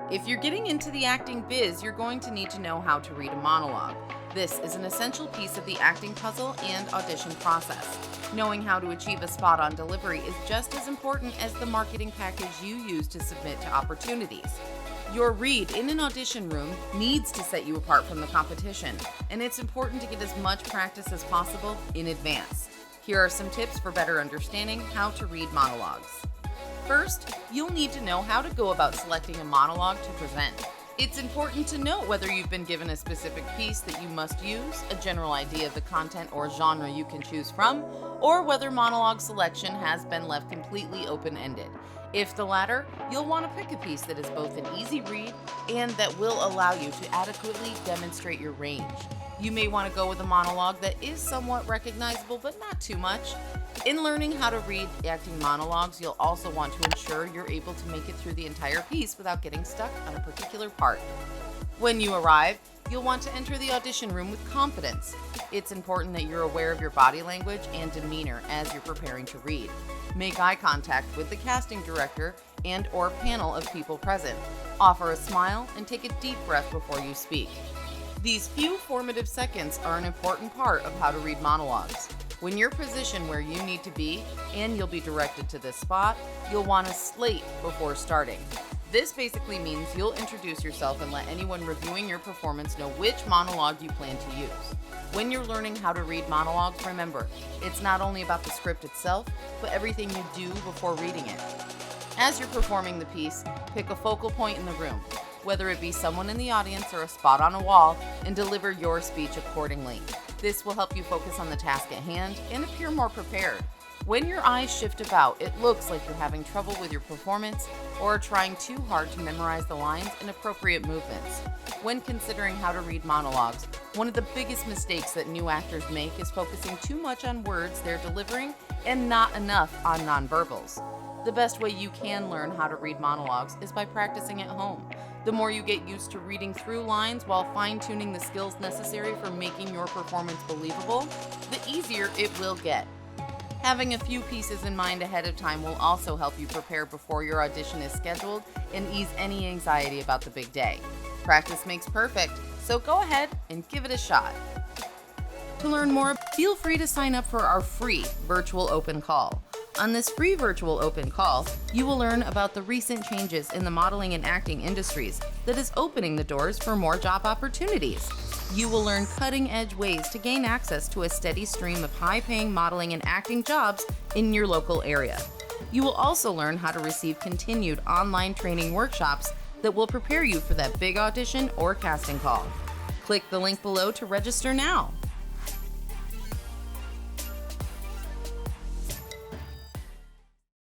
If you're getting into the acting biz, you're going to need to know how to read a monologue. This is an essential piece of the acting puzzle and audition process. Knowing how to achieve a spot-on delivery is just as important as the marketing package you use to submit to opportunities. Your read in an audition room needs to set you apart from the competition, and it's important to get as much practice as possible in advance. Here are some tips for better understanding how to read monologues. First, you'll need to know how to go about selecting a monologue to present. It's important to note whether you've been given a specific piece that you must use, a general idea of the content or genre you can choose from, or whether monologue selection has been left completely open-ended. If the latter, you'll want to pick a piece that is both an easy read and that will allow you to adequately demonstrate your range. You may want to go with a monologue that is somewhat recognizable but not too much. In learning how to read acting monologues, you'll also want to ensure you're able to make it through the entire piece without getting stuck on a particular part. When you arrive, you'll want to enter the audition room with confidence. It's important that you're aware of your body language and demeanor as you're preparing to read. Make eye contact with the casting director and/or panel of people present. Offer a smile and take a deep breath before you speak. These few formative seconds are an important part of how to read monologues. When you're positioned where you need to be and you'll be directed to this spot, you'll want to slate before starting. This basically means you'll introduce yourself and let anyone reviewing your performance know which monologue you plan to use. When you're learning how to read monologues, remember, it's not only about the script itself, but everything you do before reading it. As you're performing the piece, pick a focal point in the room, whether it be someone in the audience or a spot on a wall, and deliver your speech accordingly. This will help you focus on the task at hand and appear more prepared. When your eyes shift about, it looks like you're having trouble with your performance or are trying too hard to memorize the lines and appropriate movements. When considering how to read monologues, one of the biggest mistakes that new actors make is focusing too much on words they're delivering and not enough on nonverbals. The best way you can learn how to read monologues is by practicing at home. The more you get used to reading through lines while fine-tuning the skills necessary for making your performance believable, the easier it will get. Having a few pieces in mind ahead of time will also help you prepare before your audition is scheduled and ease any anxiety about the big day. Practice makes perfect, so go ahead and give it a shot. To learn more, feel free to sign up for our free virtual open call. On this free virtual open call, you will learn about the recent changes in the modeling and acting industries that is opening the doors for more job opportunities. You will learn cutting-edge ways to gain access to a steady stream of high-paying modeling and acting jobs in your local area. You will also learn how to receive continued online training workshops that will prepare you for that big audition or casting call. Click the link below to register now.